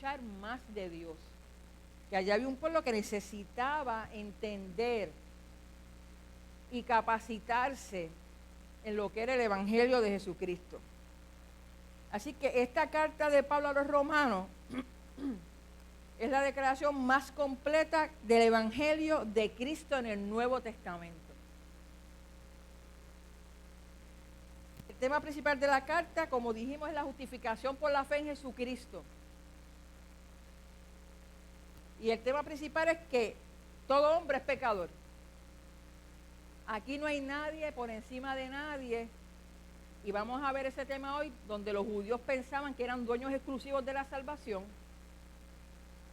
escuchar más de Dios. Que allá había un pueblo que necesitaba entender y capacitarse en lo que era el Evangelio de Jesucristo. Así que esta carta de Pablo a los romanos es la declaración más completa del Evangelio de Cristo en el Nuevo Testamento. El tema principal de la carta, como dijimos, es la justificación por la fe en Jesucristo. Y el tema principal es que todo hombre es pecador. Aquí no hay nadie por encima de nadie. Y vamos a ver ese tema hoy, donde los judíos pensaban que eran dueños exclusivos de la salvación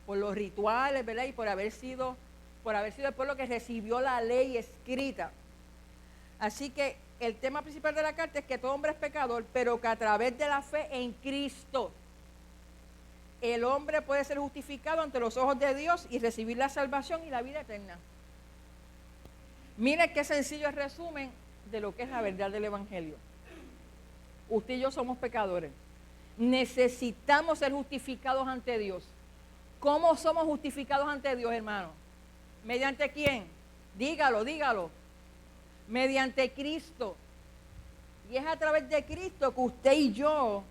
por los rituales, ¿verdad? Y por haber sido el pueblo que recibió la ley escrita. Así que el tema principal de la carta es que todo hombre es pecador, pero que a través de la fe en Cristo, el hombre puede ser justificado ante los ojos de Dios y recibir la salvación y la vida eterna. Mire qué sencillo el resumen de lo que es la verdad del Evangelio. Usted y yo somos pecadores. Necesitamos ser justificados ante Dios. ¿Cómo somos justificados ante Dios, hermano? ¿Mediante quién? Dígalo, dígalo. Mediante Cristo. Y es a través de Cristo que usted y yo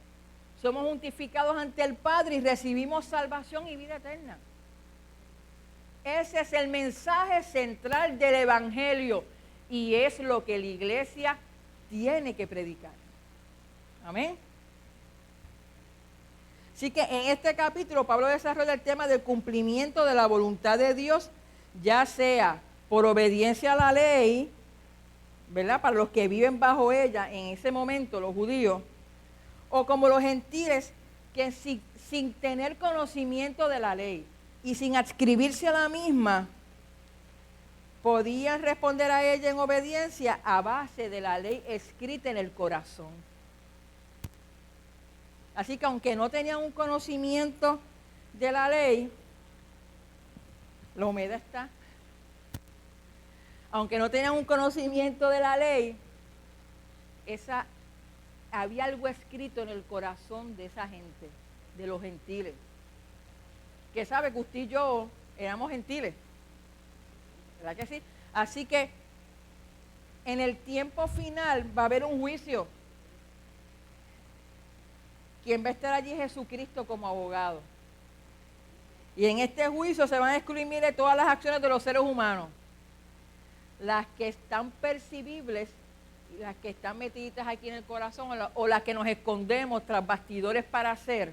somos justificados ante el Padre y recibimos salvación y vida eterna. Ese es el mensaje central del Evangelio y es lo que la iglesia tiene que predicar. Amén. Así que en este capítulo Pablo desarrolla el tema del cumplimiento de la voluntad de Dios, ya sea por obediencia a la ley, ¿verdad? Para los que viven bajo ella en ese momento, los judíos, o como los gentiles que sin tener conocimiento de la ley y sin adscribirse a la misma, podían responder a ella en obediencia a base de la ley escrita en el corazón. Así que aunque no tenían un conocimiento de la ley, la humedad está. Aunque no tenían un conocimiento de la ley, había algo escrito en el corazón de esa gente, de los gentiles. Que sabe que usted y yo éramos gentiles. ¿Verdad que sí? Así que en el tiempo final va a haber un juicio. Quien va a estar allí es Jesucristo como abogado. Y en este juicio se van a excluir, mire, todas las acciones de los seres humanos. Las que están percibibles y las que están metidas aquí en el corazón o las que nos escondemos tras bastidores para hacer.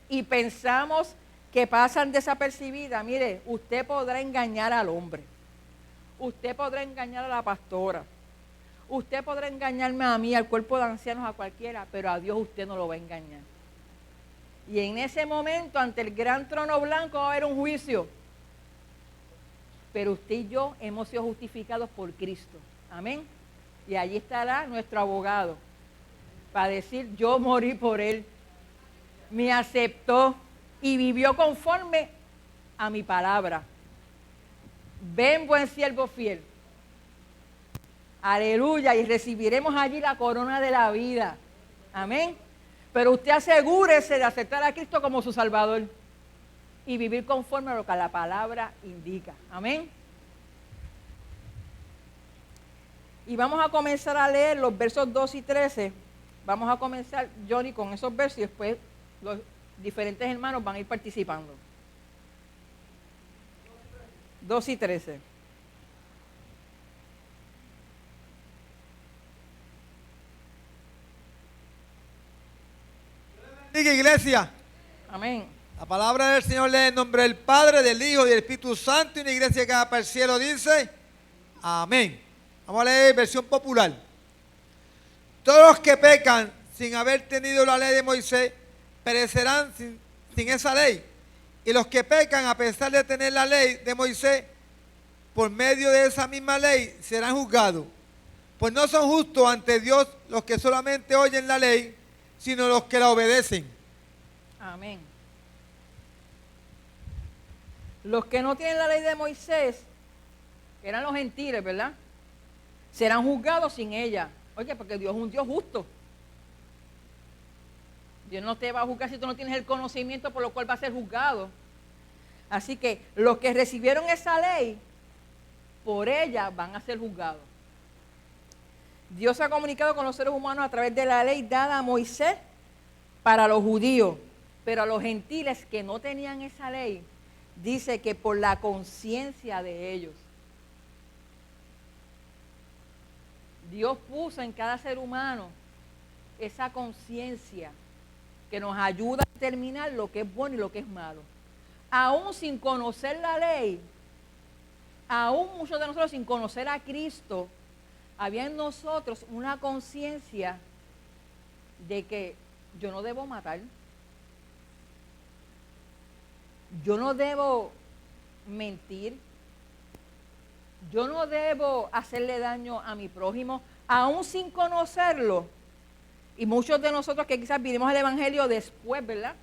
Y pensamos que pasan desapercibidas. Mire, usted podrá engañar al hombre. Usted podrá engañar a la pastora. Usted podrá engañarme a mí, al cuerpo de ancianos, a cualquiera, pero a Dios usted no lo va a engañar. Y en ese momento, ante el gran trono blanco, va a haber un juicio. Pero usted y yo hemos sido justificados por Cristo. Amén. Y allí estará nuestro abogado para decir, yo morí por él. Me aceptó y vivió conforme a mi palabra. Ven, buen siervo fiel. Aleluya, y recibiremos allí la corona de la vida. Amén. Pero usted asegúrese de aceptar a Cristo como su Salvador y vivir conforme a lo que la palabra indica. Amén. Y vamos a comenzar a leer los versos 2 y 13. Vamos a comenzar, Johnny, con esos versos y después los diferentes hermanos van a ir participando. 2 y 13. Diga, iglesia. Amén. La palabra del Señor lee en nombre del Padre, del Hijo y del Espíritu Santo. Y una iglesia que va para el cielo dice, amén. Vamos a leer versión popular. Todos los que pecan sin haber tenido la ley de Moisés perecerán sin esa ley. Y los que pecan a pesar de tener la ley de Moisés, por medio de esa misma ley serán juzgados. Pues no son justos ante Dios los que solamente oyen la ley, sino los que la obedecen. Amén. Los que no tienen la ley de Moisés, que eran los gentiles, ¿verdad? Serán juzgados sin ella. Oye, porque Dios es un Dios justo. Dios no te va a juzgar si tú no tienes el conocimiento por lo cual va a ser juzgado. Así que los que recibieron esa ley, por ella van a ser juzgados. Dios se ha comunicado con los seres humanos a través de la ley dada a Moisés para los judíos, pero a los gentiles que no tenían esa ley, dice que por la conciencia de ellos. Dios puso en cada ser humano esa conciencia que nos ayuda a determinar lo que es bueno y lo que es malo. Aún sin conocer la ley, aún muchos de nosotros sin conocer a Cristo, había en nosotros una conciencia de que yo no debo matar, yo no debo mentir, yo no debo hacerle daño a mi prójimo, aún sin conocerlo. Y muchos de nosotros que quizás vivimos el Evangelio después, ¿verdad?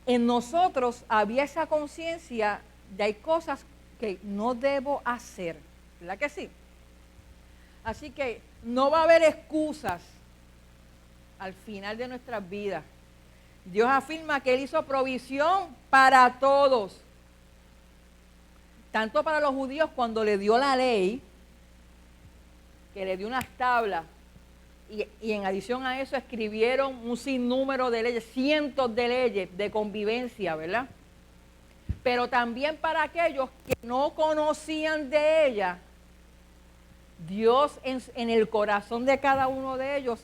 En nosotros había esa conciencia de hay cosas que no debo hacer, ¿verdad que sí? Así que no va a haber excusas al final de nuestras vidas. Dios afirma que Él hizo provisión para todos. Tanto para los judíos cuando le dio la ley, que le dio unas tablas, y en adición a eso escribieron un sinnúmero de leyes, cientos de leyes de convivencia, ¿verdad? Pero también para aquellos que no conocían de ella, Dios en el corazón de cada uno de ellos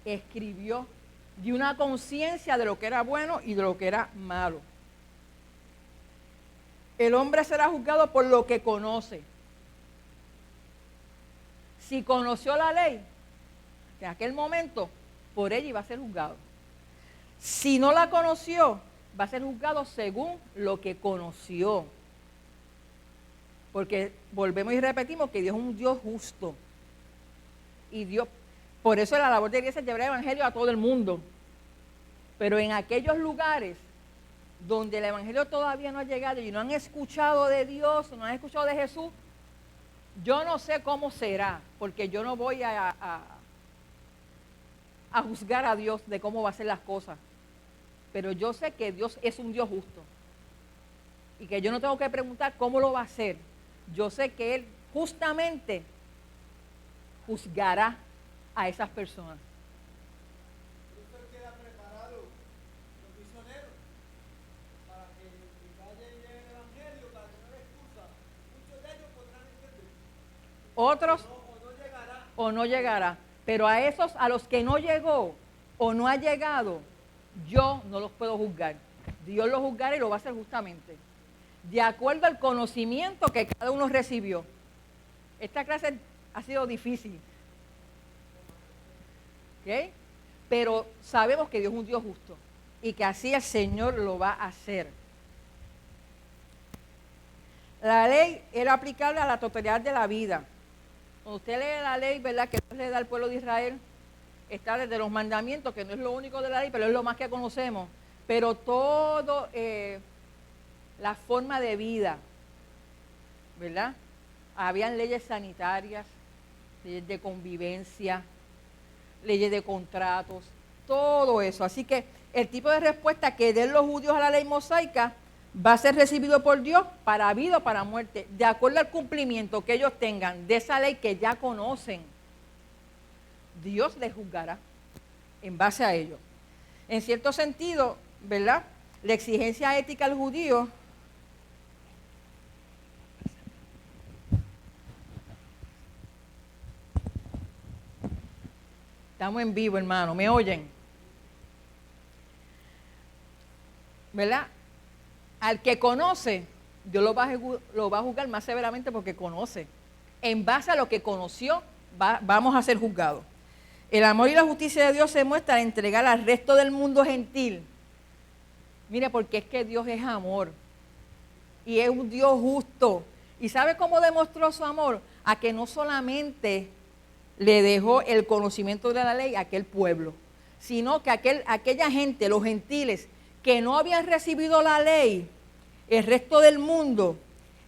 escribió de una conciencia de lo que era bueno y de lo que era malo. El hombre será juzgado por lo que conoce. Si conoció la ley, en aquel momento, por ella iba a ser juzgado. Si no la conoció, va a ser juzgado según lo que conoció. Porque volvemos y repetimos que Dios es un Dios justo. Y Dios, por eso la labor de la iglesia es llevar el evangelio a todo el mundo. Pero en aquellos lugares donde el evangelio todavía no ha llegado y no han escuchado de Dios, no han escuchado de Jesús, yo no sé cómo será, porque yo no voy a juzgar a Dios de cómo va a hacer las cosas. Pero yo sé que Dios es un Dios justo. Y que yo no tengo que preguntar cómo lo va a hacer. Yo sé que Él justamente juzgará a esas personas. Usted queda preparado, los misioneros, para que vayan y lleven el evangelio, para que no haya excusa. Muchos de ellos podrán entender. Otros O no llegará. Pero a esos, a los que no llegó o no ha llegado, yo no los puedo juzgar. Dios los juzgará y lo va a hacer justamente, de acuerdo al conocimiento que cada uno recibió. Esta clase ha sido difícil, ¿ok? Pero sabemos que Dios es un Dios justo y que así el Señor lo va a hacer. La ley era aplicable a la totalidad de la vida. Cuando usted lee la ley, ¿verdad?, que Dios le da al pueblo de Israel, está desde los mandamientos, que no es lo único de la ley, pero es lo más que conocemos. Pero todo, la forma de vida, ¿verdad? Habían leyes sanitarias, leyes de convivencia, leyes de contratos, todo eso. Así que el tipo de respuesta que den los judíos a la ley mosaica va a ser recibido por Dios para vida o para muerte, de acuerdo al cumplimiento que ellos tengan de esa ley que ya conocen. Dios les juzgará en base a ello. En cierto sentido, ¿verdad?, la exigencia ética al judío estamos en vivo, hermano, ¿me oyen? ¿Verdad? Al que conoce, Dios lo va a juzgar más severamente porque conoce. En base a lo que conoció, vamos a ser juzgados. El amor y la justicia de Dios se muestra al entregar al resto del mundo gentil. Mire, porque es que Dios es amor. Y es un Dios justo. ¿Y sabe cómo demostró su amor? A que no solamente le dejó el conocimiento de la ley a aquel pueblo, sino que aquella gente, los gentiles, que no habían recibido la ley, el resto del mundo,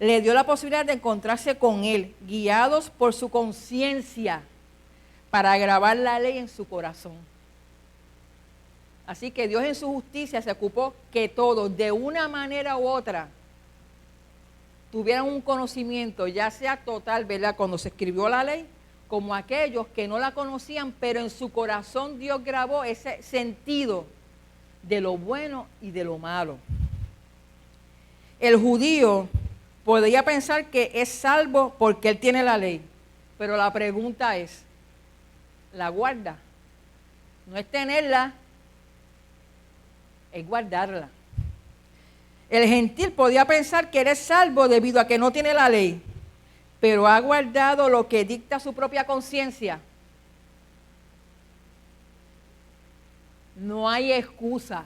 le dio la posibilidad de encontrarse con Él, guiados por su conciencia, para grabar la ley en su corazón. Así que Dios en su justicia se ocupó que todos, de una manera u otra, tuvieran un conocimiento, ya sea total, ¿verdad?, cuando se escribió la ley, como aquellos que no la conocían, pero en su corazón Dios grabó ese sentido de lo bueno y de lo malo. El judío podría pensar que es salvo porque él tiene la ley, pero la pregunta es, ¿la guarda? No es tenerla, es guardarla. El gentil podía pensar que eres salvo debido a que no tiene la ley, pero ha guardado lo que dicta su propia conciencia. No hay excusa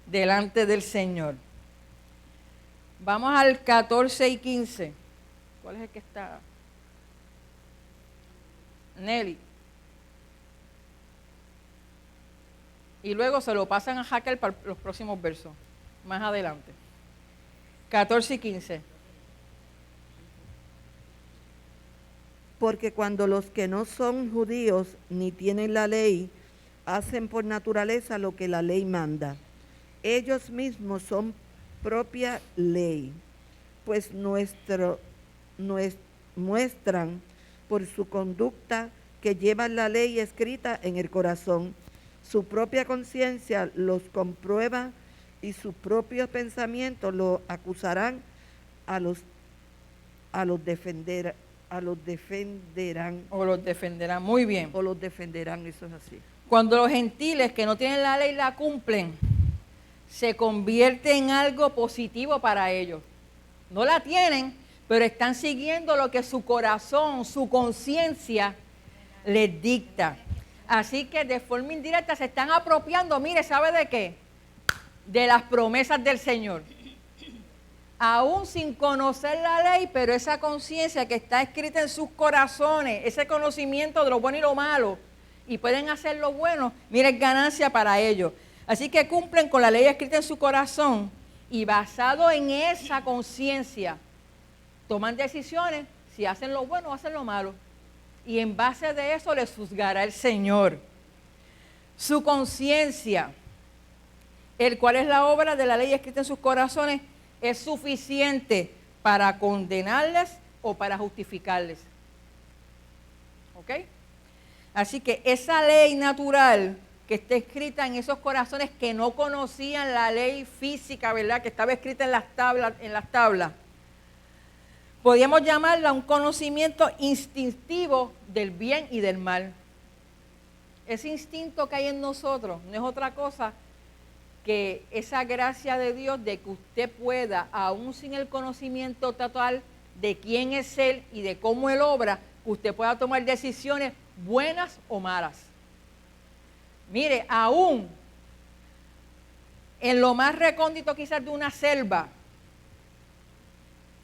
delante del Señor. Vamos al 14 y 15. ¿Cuál es el que está? Nelly. Y luego se lo pasan a Jaquel para los próximos versos, más adelante. 14 y 15. Porque cuando los que no son judíos ni tienen la ley, hacen por naturaleza lo que la ley manda, ellos mismos son propia ley, pues muestran por su conducta que llevan la ley escrita en el corazón. Su propia conciencia los comprueba y sus propios pensamientos los acusarán a los defenderán. O los defenderán, muy bien. O los defenderán, eso es así. Cuando los gentiles que no tienen la ley la cumplen, se convierte en algo positivo para ellos. No la tienen, pero están siguiendo lo que su corazón, su conciencia les dicta. Así que de forma indirecta se están apropiando, mire, ¿sabe de qué? De las promesas del Señor. Aún sin conocer la ley, pero esa conciencia que está escrita en sus corazones, ese conocimiento de lo bueno y lo malo, y pueden hacer lo bueno, mire, es ganancia para ellos. Así que cumplen con la ley escrita en su corazón y basado en esa conciencia, toman decisiones si hacen lo bueno o hacen lo malo. Y en base de eso les juzgará el Señor. Su conciencia, el cual es la obra de la ley escrita en sus corazones, es suficiente para condenarles o para justificarles. ¿Ok? Así que esa ley natural que está escrita en esos corazones que no conocían la ley física, ¿verdad?, que estaba escrita en las tablas, podríamos llamarla un conocimiento instintivo del bien y del mal. Ese instinto que hay en nosotros no es otra cosa que esa gracia de Dios de que usted pueda, aún sin el conocimiento total de quién es Él y de cómo Él obra, usted pueda tomar decisiones buenas o malas. Mire, aún en lo más recóndito quizás de una selva,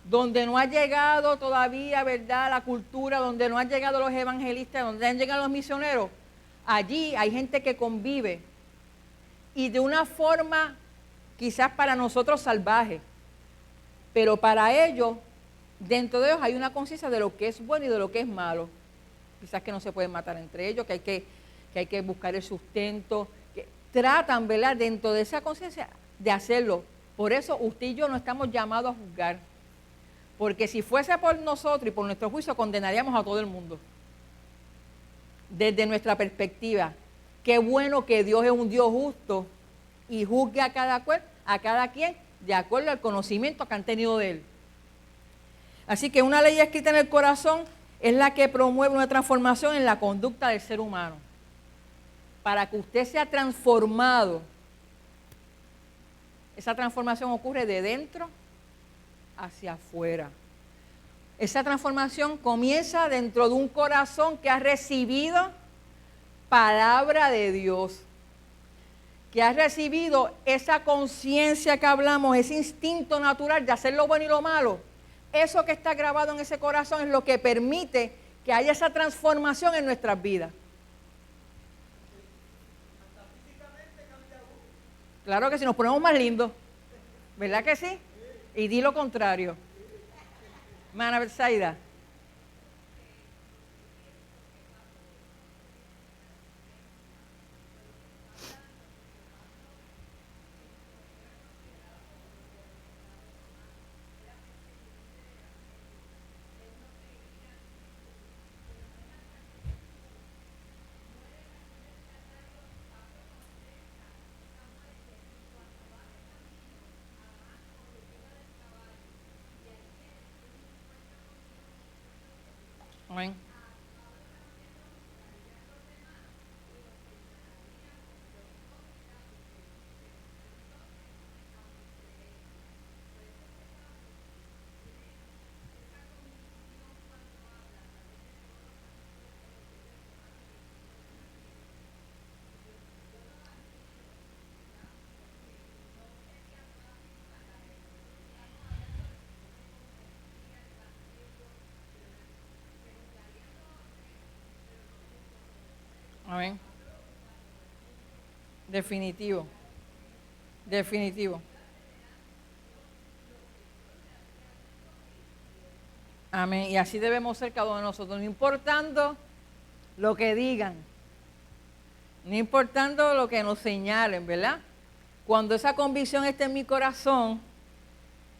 donde no ha llegado todavía, ¿verdad?, la cultura, donde no han llegado los evangelistas, donde han llegado los misioneros, allí hay gente que convive y de una forma quizás para nosotros salvaje, pero para ellos, dentro de ellos hay una conciencia de lo que es bueno y de lo que es malo. Quizás que no se pueden matar entre ellos, que hay que buscar el sustento, que tratan, ¿verdad?, dentro de esa conciencia de hacerlo. Por eso usted y yo no estamos llamados a juzgar, porque si fuese por nosotros y por nuestro juicio condenaríamos a todo el mundo. Desde nuestra perspectiva, qué bueno que Dios es un Dios justo y juzgue a cada quien de acuerdo al conocimiento que han tenido de Él. Así que una ley escrita en el corazón es la que promueve una transformación en la conducta del ser humano. Para que usted sea transformado, esa transformación ocurre de dentro hacia afuera. Esa transformación comienza dentro de un corazón que ha recibido palabra de Dios, que ha recibido esa conciencia que hablamos, ese instinto natural de hacer lo bueno y lo malo. Eso que está grabado en ese corazón es lo que permite que haya esa transformación en nuestras vidas. Claro que sí, nos ponemos más lindos, ¿verdad que sí? Y di lo contrario. Hermana Betsaida. Definitivo. Definitivo. Amén. Y así debemos ser cada uno de nosotros, no importando lo que digan, no importando lo que nos señalen, ¿verdad? Cuando esa convicción esté en mi corazón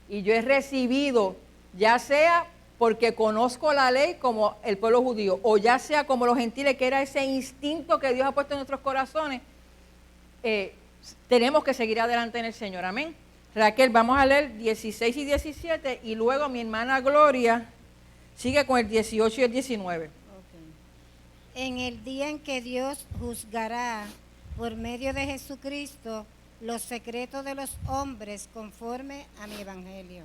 y yo he recibido, ya sea porque conozco la ley como el pueblo judío, o ya sea como los gentiles, que era ese instinto que Dios ha puesto en nuestros corazones, tenemos que seguir adelante en el Señor. Amén. Raquel, vamos a leer 16 y 17 y luego mi hermana Gloria sigue con el 18 y el 19. En el día en que Dios juzgará por medio de Jesucristo los secretos de los hombres conforme a mi evangelio.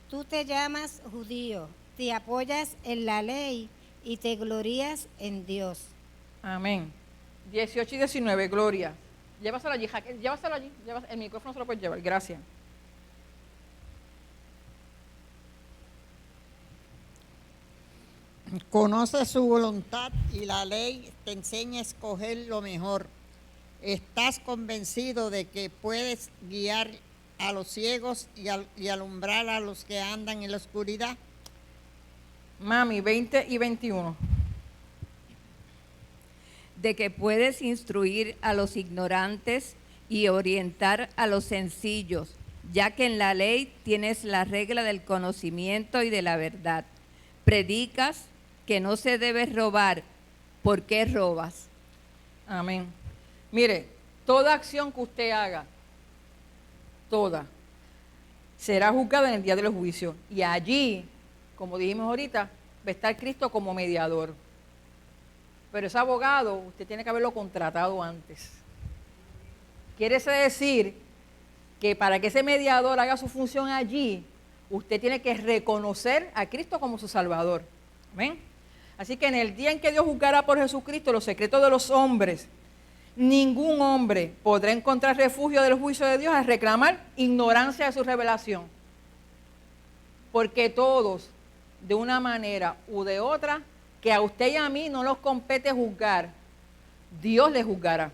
Tú te llamas judío, te apoyas en la ley y te glorías en Dios. Amén. 18 y 19, Gloria. Llévaselo allí, Jaquel, llévaselo allí. El micrófono se lo puedes llevar, gracias. Conoce su voluntad y la ley te enseña a escoger lo mejor. Estás convencido de que puedes guiar a los ciegos y alumbrar a los que andan en la oscuridad. Mami, 20 y 21. De que puedes instruir a los ignorantes y orientar a los sencillos, ya que en la ley tienes la regla del conocimiento y de la verdad. Predicas que no se debe robar. ¿Por qué robas? Amén. Mire, toda acción que usted haga, toda, será juzgada en el día del juicio. Y allí, como dijimos ahorita, va a estar Cristo como mediador. Pero ese abogado, usted tiene que haberlo contratado antes. Quiere decir que para que ese mediador haga su función allí, usted tiene que reconocer a Cristo como su Salvador. ¿Amén? Así que en el día en que Dios juzgará por Jesucristo los secretos de los hombres, ningún hombre podrá encontrar refugio del juicio de Dios al reclamar ignorancia de su revelación. Porque todos, de una manera u de otra, que a usted y a mí no nos compete juzgar, Dios le juzgará.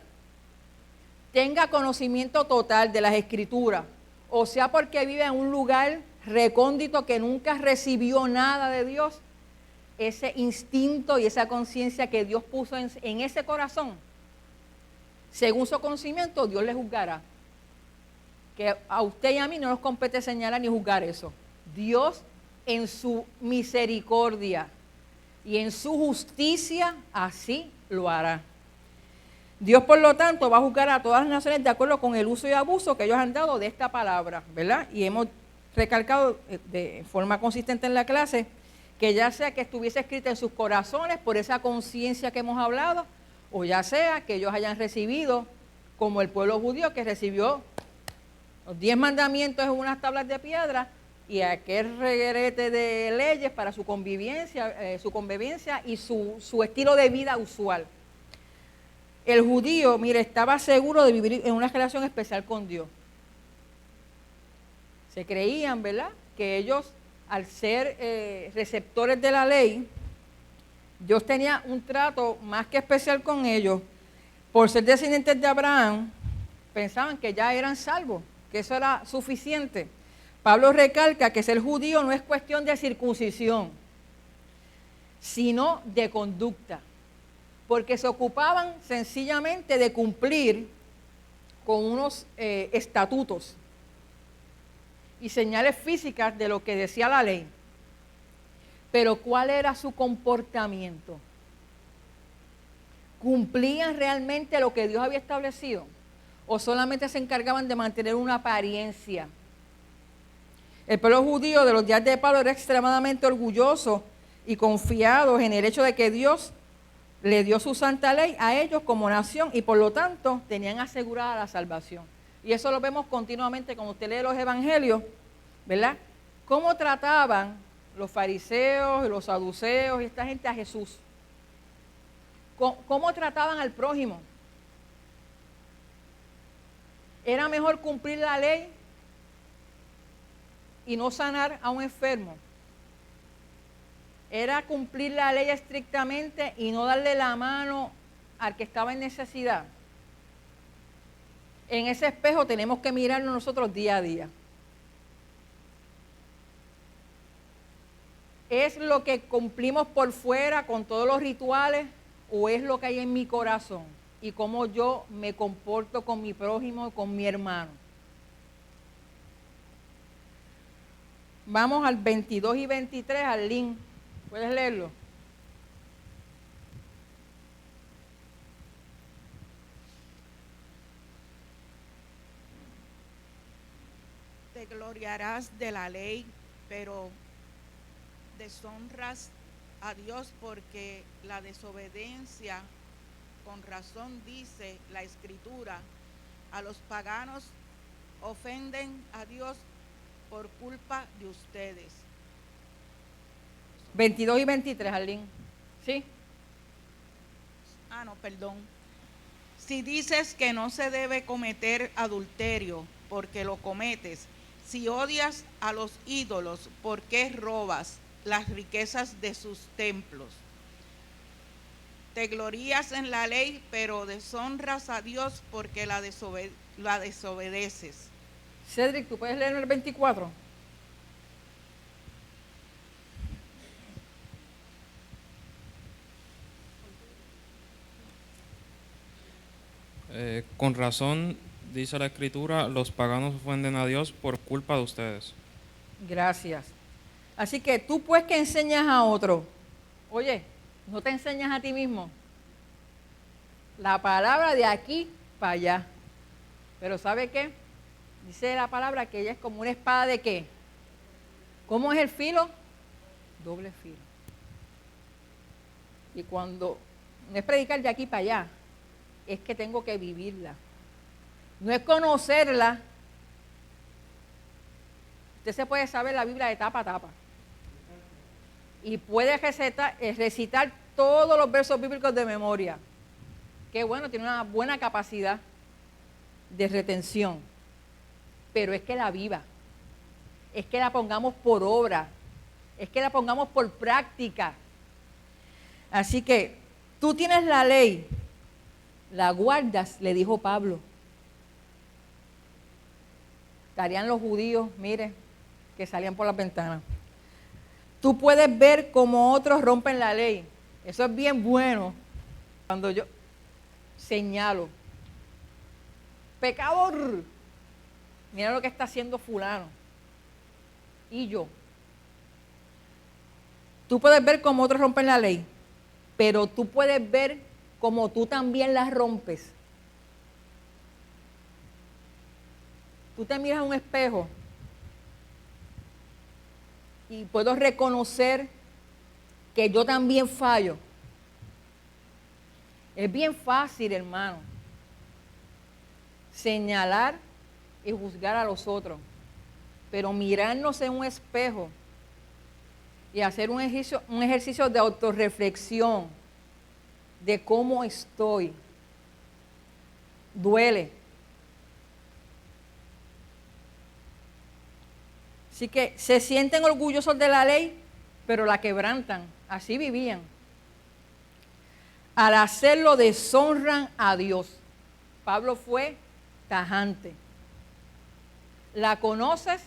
Tenga conocimiento total de las Escrituras, o sea porque vive en un lugar recóndito que nunca recibió nada de Dios, ese instinto y esa conciencia que Dios puso en ese corazón, según su conocimiento, Dios le juzgará. Que a usted y a mí no nos compete señalar ni juzgar eso. Dios, en su misericordia y en su justicia, así lo hará. Dios, por lo tanto, va a juzgar a todas las naciones de acuerdo con el uso y abuso que ellos han dado de esta palabra, ¿verdad? Y hemos recalcado de forma consistente en la clase que ya sea que estuviese escrita en sus corazones por esa conciencia que hemos hablado, o ya sea que ellos hayan recibido, como el pueblo judío que recibió los 10 mandamientos en unas tablas de piedra y aquel reguerete de leyes para su convivencia y su estilo de vida usual. El judío, mire, estaba seguro de vivir en una relación especial con Dios. Se creían, ¿verdad?, que ellos, al ser receptores de la ley, Dios tenía un trato más que especial con ellos. Por ser descendientes de Abraham, pensaban que ya eran salvos, que eso era suficiente. Pablo recalca que ser judío no es cuestión de circuncisión, sino de conducta, porque se ocupaban sencillamente de cumplir con unos estatutos y señales físicas de lo que decía la ley. Pero ¿cuál era su comportamiento? ¿Cumplían realmente lo que Dios había establecido? ¿O solamente se encargaban de mantener una apariencia? El pueblo judío de los días de Pablo era extremadamente orgulloso y confiado en el hecho de que Dios le dio su santa ley a ellos como nación y por lo tanto tenían asegurada la salvación. Y eso lo vemos continuamente cuando usted lee los evangelios, ¿verdad? ¿Cómo trataban los fariseos y los saduceos y esta gente a Jesús? ¿Cómo trataban al prójimo? ¿Era mejor cumplir la ley y no sanar a un enfermo? ¿Era cumplir la ley estrictamente y no darle la mano al que estaba en necesidad? En ese espejo tenemos que mirarnos nosotros día a día. ¿Es lo que cumplimos por fuera con todos los rituales o es lo que hay en mi corazón y cómo yo me comporto con mi prójimo, con mi hermano? Vamos al 22 y 23, al link. ¿Puedes leerlo? Te gloriarás de la ley, pero deshonras a Dios porque la desobediencia, con razón dice la Escritura, a los paganos ofenden a Dios por culpa de ustedes. 22 y 23, Arlene. ¿Sí? No, perdón. Si dices que no se debe cometer adulterio, porque lo cometes. Si odias a los ídolos, ¿por qué robas las riquezas de sus templos? Te glorías en la ley, pero deshonras a Dios porque la desobedeces. Cedric, ¿tú puedes leer el 24? Con razón, dice la Escritura, los paganos ofenden a Dios por culpa de ustedes. Gracias. Así que tú pues que enseñas a otro, oye, no te enseñas a ti mismo. La palabra de aquí para allá. Pero ¿sabe qué? Dice la palabra que ella es como una espada de ¿qué? ¿Cómo es el filo? Doble filo. Y cuando no es predicar de aquí para allá, es que tengo que vivirla. No es conocerla. Usted se puede saber la Biblia de tapa a tapa. Y puede recitar todos los versos bíblicos de memoria. Qué bueno, tiene una buena capacidad de retención. Pero es que la viva. Es que la pongamos por obra. Es que la pongamos por práctica. Así que tú tienes la ley, la guardas, le dijo Pablo. Estarían los judíos, mire, que salían por las ventanas. Tú puedes ver cómo otros rompen la ley. Eso es bien bueno. Cuando yo señalo, pecador, mira lo que está haciendo fulano. Y yo. Tú puedes ver cómo otros rompen la ley, pero tú puedes ver cómo tú también la rompes. Tú te miras a un espejo y puedo reconocer que yo también fallo. Es bien fácil, hermano, señalar y juzgar a los otros, pero mirarnos en un espejo y hacer un ejercicio de autorreflexión de cómo estoy, duele. Así que se sienten orgullosos de la ley, pero la quebrantan. Así vivían. Al hacerlo deshonran a Dios. Pablo fue tajante. La conoces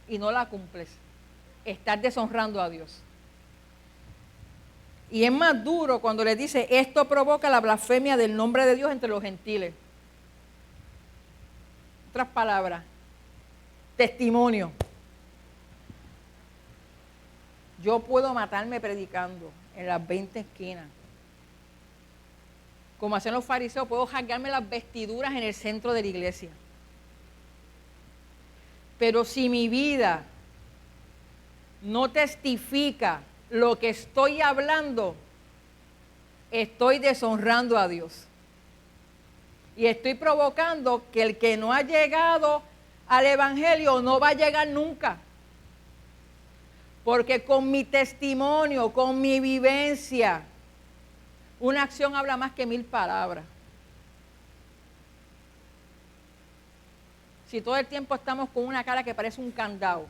y no la cumples. Estás deshonrando a Dios. Y es más duro cuando le dice, esto provoca la blasfemia del nombre de Dios entre los gentiles. Otras palabras, testimonio. Yo puedo matarme predicando en las 20 esquinas. Como hacen los fariseos, puedo rasgarme las vestiduras en el centro de la iglesia. Pero si mi vida no testifica lo que estoy hablando, estoy deshonrando a Dios. Y estoy provocando que el que no ha llegado al Evangelio no va a llegar nunca. Porque con mi testimonio, con mi vivencia, una acción habla más que 1000 palabras. Si todo el tiempo estamos con una cara que parece un candado,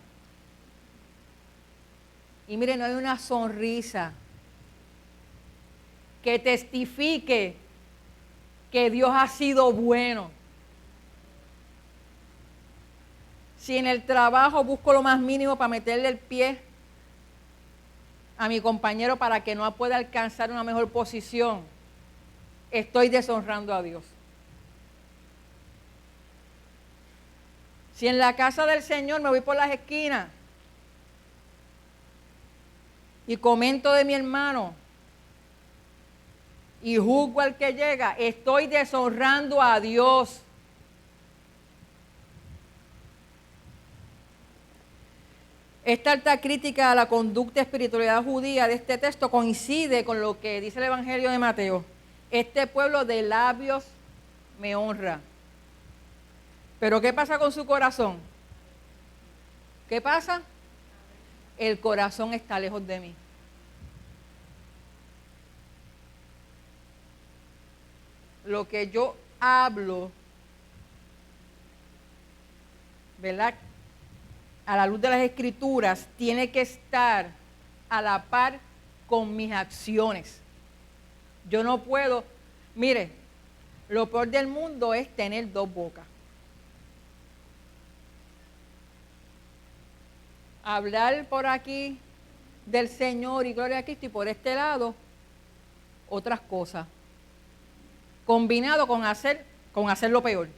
y miren, no hay una sonrisa que testifique que Dios ha sido bueno, Si en el trabajo busco lo más mínimo para meterle el pie a mi compañero para que no pueda alcanzar una mejor posición, estoy deshonrando a Dios. Si en la casa del Señor me voy por las esquinas y comento de mi hermano y juzgo al que llega, estoy deshonrando a Dios. Esta alta crítica a la conducta y espiritualidad judía de este texto coincide con lo que dice el Evangelio de Mateo. Este pueblo de labios me honra. Pero ¿qué pasa con su corazón? ¿Qué pasa? El corazón está lejos de mí. Lo que yo hablo, ¿verdad?, a la luz de las Escrituras, tiene que estar a la par con mis acciones. Yo no puedo, mire, lo peor del mundo es tener dos bocas. Hablar por aquí del Señor y gloria a Cristo y por este lado otras cosas. Combinado con hacer lo peor.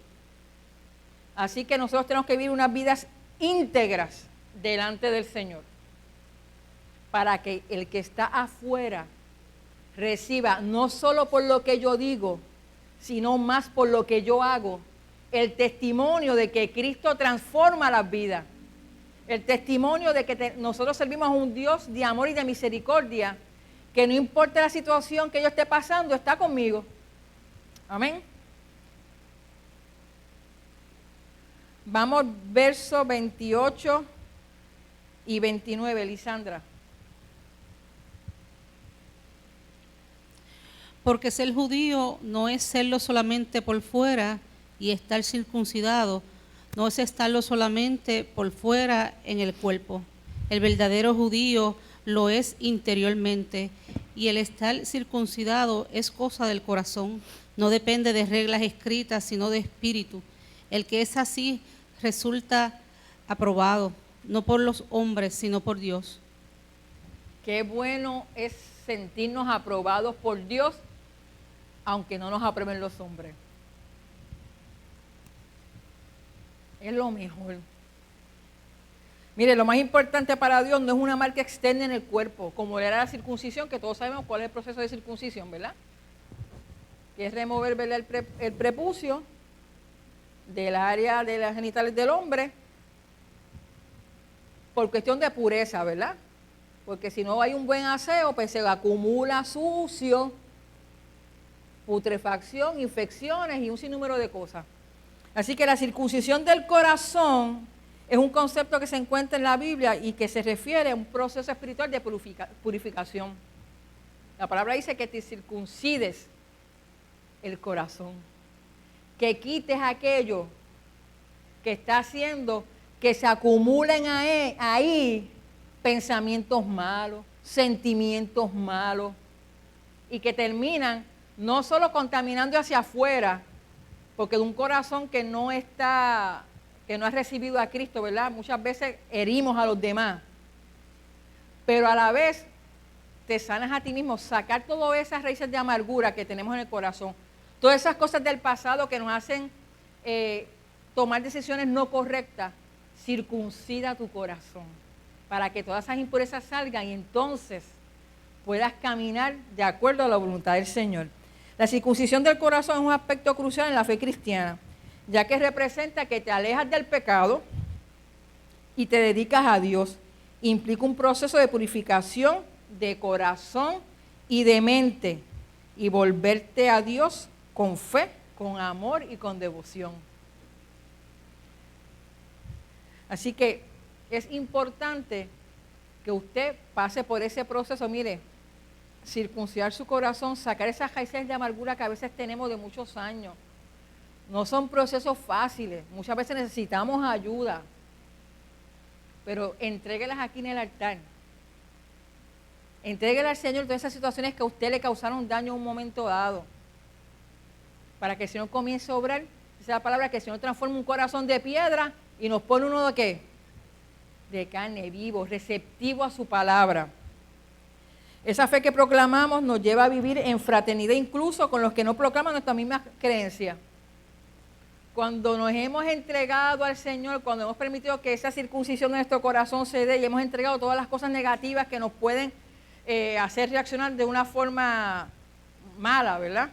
Así que nosotros tenemos que vivir unas vidas íntegras delante del Señor, para que el que está afuera reciba, no solo por lo que yo digo, sino más por lo que yo hago, el testimonio de que Cristo transforma las vidas, el testimonio de que nosotros servimos a un Dios de amor y de misericordia, que no importa la situación que yo esté pasando, está conmigo. Amén. Vamos, versos 28 y 29, Lisandra. Porque ser judío no es serlo solamente por fuera y estar circuncidado, no es estarlo solamente por fuera en el cuerpo. El verdadero judío lo es interiormente, y el estar circuncidado es cosa del corazón, no depende de reglas escritas, sino de espíritu. El que es así resulta aprobado, no por los hombres, sino por Dios. Qué bueno es sentirnos aprobados por Dios, aunque no nos aprueben los hombres. Es lo mejor. Mire, lo más importante para Dios no es una marca externa en el cuerpo, como era la circuncisión, que todos sabemos cuál es el proceso de circuncisión, ¿verdad? Que es remover, ¿verdad?, el prepucio del área de las genitales del hombre por cuestión de pureza, ¿verdad? Porque si no hay un buen aseo, pues se acumula sucio, putrefacción, infecciones y un sinnúmero de cosas. Así que la circuncisión del corazón es un concepto que se encuentra en la Biblia y que se refiere a un proceso espiritual de purificación. La palabra dice que te circuncides el corazón, que quites aquello que está haciendo que se acumulen ahí pensamientos malos, sentimientos malos, y que terminan no solo contaminando hacia afuera, porque de un corazón que no ha recibido a Cristo, ¿verdad?, muchas veces herimos a los demás, pero a la vez te sanas a ti mismo, sacar todas esas raíces de amargura que tenemos en el corazón, todas esas cosas del pasado que nos hacen tomar decisiones no correctas. Circuncida tu corazón para que todas esas impurezas salgan y entonces puedas caminar de acuerdo a la voluntad del Señor. La circuncisión del corazón es un aspecto crucial en la fe cristiana, ya que representa que te alejas del pecado y te dedicas a Dios. Implica un proceso de purificación de corazón y de mente, y volverte a Dios con fe, con amor y con devoción. Así que es importante que usted pase por ese proceso. Mire, circuncidar su corazón, sacar esas raíces de amargura que a veces tenemos de muchos años. No son procesos fáciles, muchas veces necesitamos ayuda, pero entréguelas aquí en el altar. Entréguele al Señor todas esas situaciones que a usted le causaron daño en un momento dado, para que el Señor comience a obrar. Esa es la palabra, que el Señor transforme un corazón de piedra Y nos pone uno de qué? De carne, vivo, receptivo a su palabra. Esa fe que proclamamos nos lleva a vivir en fraternidad incluso con los que no proclaman nuestras mismas creencias. Cuando nos hemos entregado al Señor, cuando hemos permitido que esa circuncisión de nuestro corazón se dé y hemos entregado todas las cosas negativas que nos pueden hacer reaccionar de una forma mala, ¿verdad?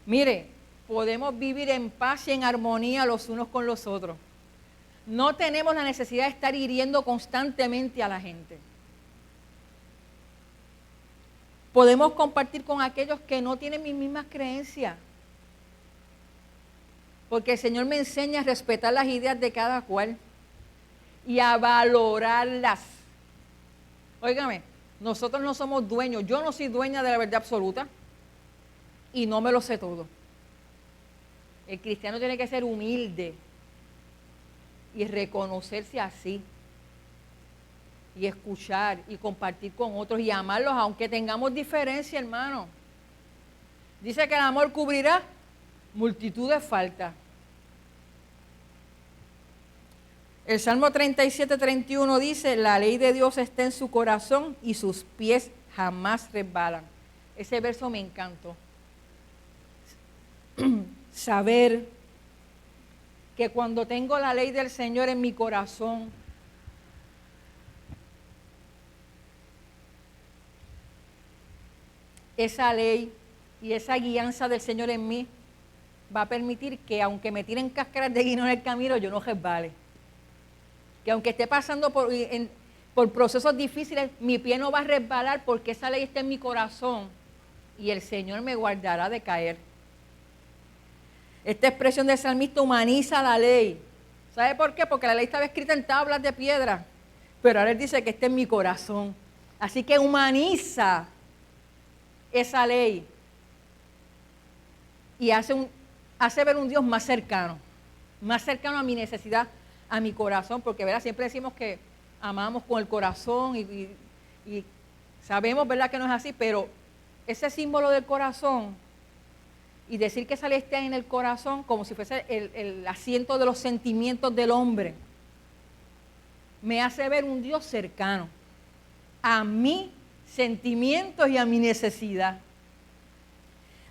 Mire, podemos vivir en paz y en armonía los unos con los otros. No tenemos la necesidad de estar hiriendo constantemente a la gente. Podemos compartir con aquellos que no tienen mis mismas creencias. Porque el Señor me enseña a respetar las ideas de cada cual y a valorarlas. Óigame, nosotros no somos dueños. Yo no soy dueña de la verdad absoluta y no me lo sé todo. El cristiano tiene que ser humilde y reconocerse así. Y escuchar y compartir con otros y amarlos aunque tengamos diferencia, hermano. Dice que el amor cubrirá multitud de faltas. El Salmo 37:31 dice, la ley de Dios está en su corazón y sus pies jamás resbalan. Ese verso me encantó. Saber que cuando tengo la ley del Señor en mi corazón, esa ley y esa guianza del Señor en mí va a permitir que aunque me tiren cáscaras de guineo en el camino, yo no resbale. Que aunque esté pasando por procesos difíciles, mi pie no va a resbalar porque esa ley está en mi corazón y el Señor me guardará de caer. Esta expresión del salmista humaniza la ley. ¿Sabe por qué? Porque la ley estaba escrita en tablas de piedra, pero ahora él dice que está en mi corazón. Así que humaniza esa ley y hace ver un Dios más cercano a mi necesidad, a mi corazón, porque ¿verdad? Siempre decimos que amamos con el corazón y sabemos, ¿verdad?, que no es así, pero ese símbolo del corazón y decir que esa ley está en el corazón como si fuese el asiento de los sentimientos del hombre, me hace ver un Dios cercano a mis sentimientos y a mi necesidad.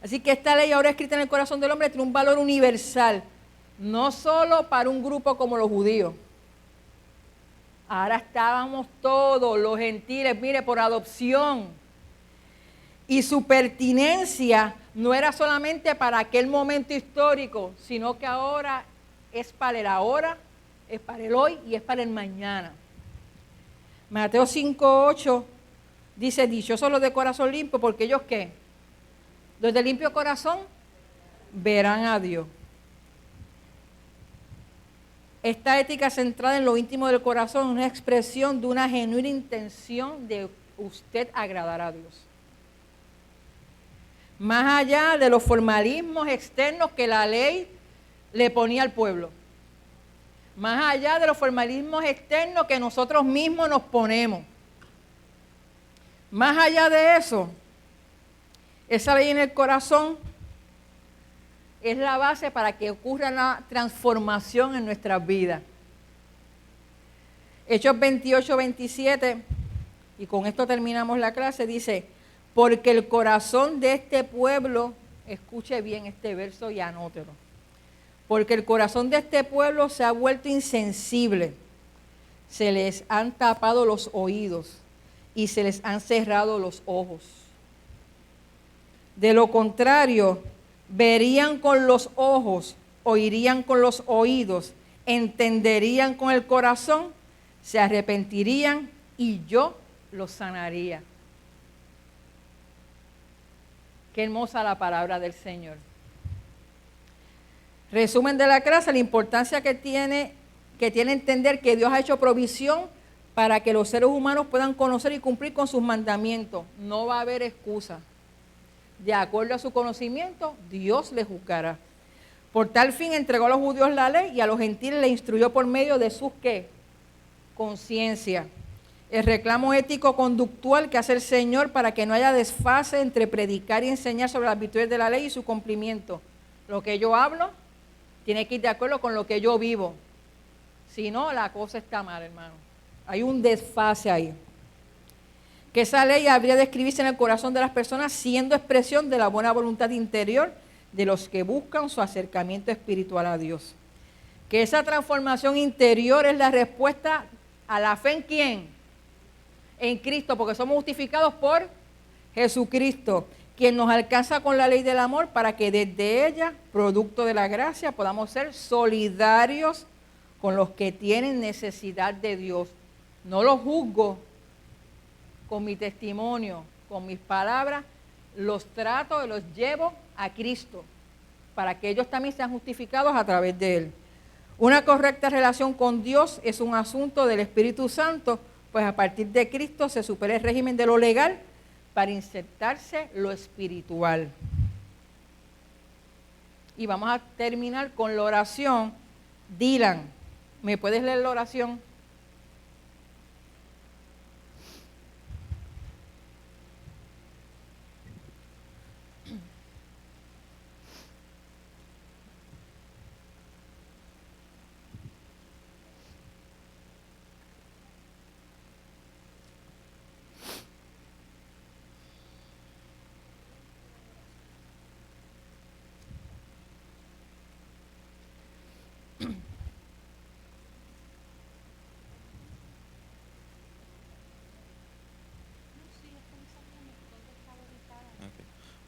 Así que esta ley ahora escrita en el corazón del hombre tiene un valor universal, no solo para un grupo como los judíos. Ahora estábamos todos los gentiles, mire, por adopción. Y su pertinencia no era solamente para aquel momento histórico, sino que ahora es para el ahora, es para el hoy y es para el mañana. Mateo 5:8 dice, dichosos los de corazón limpio, porque ellos ¿qué? Los de limpio corazón verán a Dios. Esta ética centrada en lo íntimo del corazón es una expresión de una genuina intención de usted agradar a Dios. Más allá de los formalismos externos que la ley le ponía al pueblo. Más allá de los formalismos externos que nosotros mismos nos ponemos. Más allá de eso, esa ley en el corazón es la base para que ocurra una transformación en nuestras vidas. Hechos 28:27, y con esto terminamos la clase, dice, porque el corazón de este pueblo, escuche bien este verso y anótelo, porque el corazón de este pueblo se ha vuelto insensible, se les han tapado los oídos y se les han cerrado los ojos. De lo contrario, verían con los ojos, oirían con los oídos, entenderían con el corazón, se arrepentirían y yo los sanaría. Qué hermosa la palabra del Señor. Resumen de la clase, la importancia que tiene entender que Dios ha hecho provisión para que los seres humanos puedan conocer y cumplir con sus mandamientos. No va a haber excusa. De acuerdo a su conocimiento, Dios le juzgará. Por tal fin entregó a los judíos la ley y a los gentiles le instruyó por medio de sus ¿qué? Conciencia. El reclamo ético conductual que hace el Señor para que no haya desfase entre predicar y enseñar sobre las virtudes de la ley y su cumplimiento. Lo que yo hablo tiene que ir de acuerdo con lo que yo vivo. Si no, la cosa está mal, hermano. Hay un desfase ahí. Que esa ley habría de escribirse en el corazón de las personas siendo expresión de la buena voluntad interior de los que buscan su acercamiento espiritual a Dios. Que esa transformación interior es la respuesta a la fe en ¿quién? En Cristo, porque somos justificados por Jesucristo, quien nos alcanza con la ley del amor para que desde ella, producto de la gracia, podamos ser solidarios con los que tienen necesidad de Dios. No los juzgo con mi testimonio, con mis palabras, los trato y los llevo a Cristo, para que ellos también sean justificados a través de Él. Una correcta relación con Dios es un asunto del Espíritu Santo, pues a partir de Cristo se supera el régimen de lo legal para insertarse lo espiritual. Y vamos a terminar con la oración. Dylan, ¿me puedes leer la oración?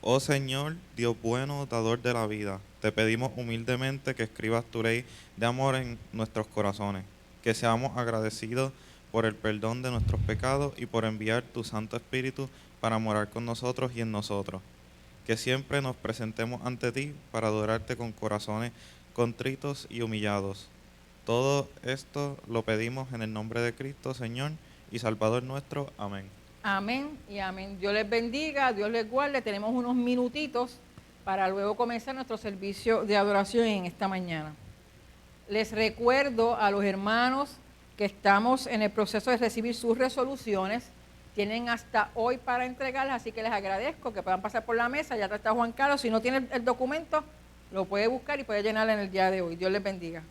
Oh Señor, Dios bueno, dador de la vida, te pedimos humildemente que escribas tu ley de amor en nuestros corazones, que seamos agradecidos por el perdón de nuestros pecados y por enviar tu Santo Espíritu para morar con nosotros y en nosotros. Que siempre nos presentemos ante ti para adorarte con corazones contritos y humillados. Todo esto lo pedimos en el nombre de Cristo, Señor y Salvador nuestro. Amén. Amén y amén. Dios les bendiga, Dios les guarde. Tenemos unos minutitos para luego comenzar nuestro servicio de adoración en esta mañana. Les recuerdo a los hermanos que estamos en el proceso de recibir sus resoluciones. Tienen hasta hoy para entregarlas, así que les agradezco que puedan pasar por la mesa. Ya está Juan Carlos. Si no tiene el documento, lo puede buscar y puede llenar en el día de hoy. Dios les bendiga.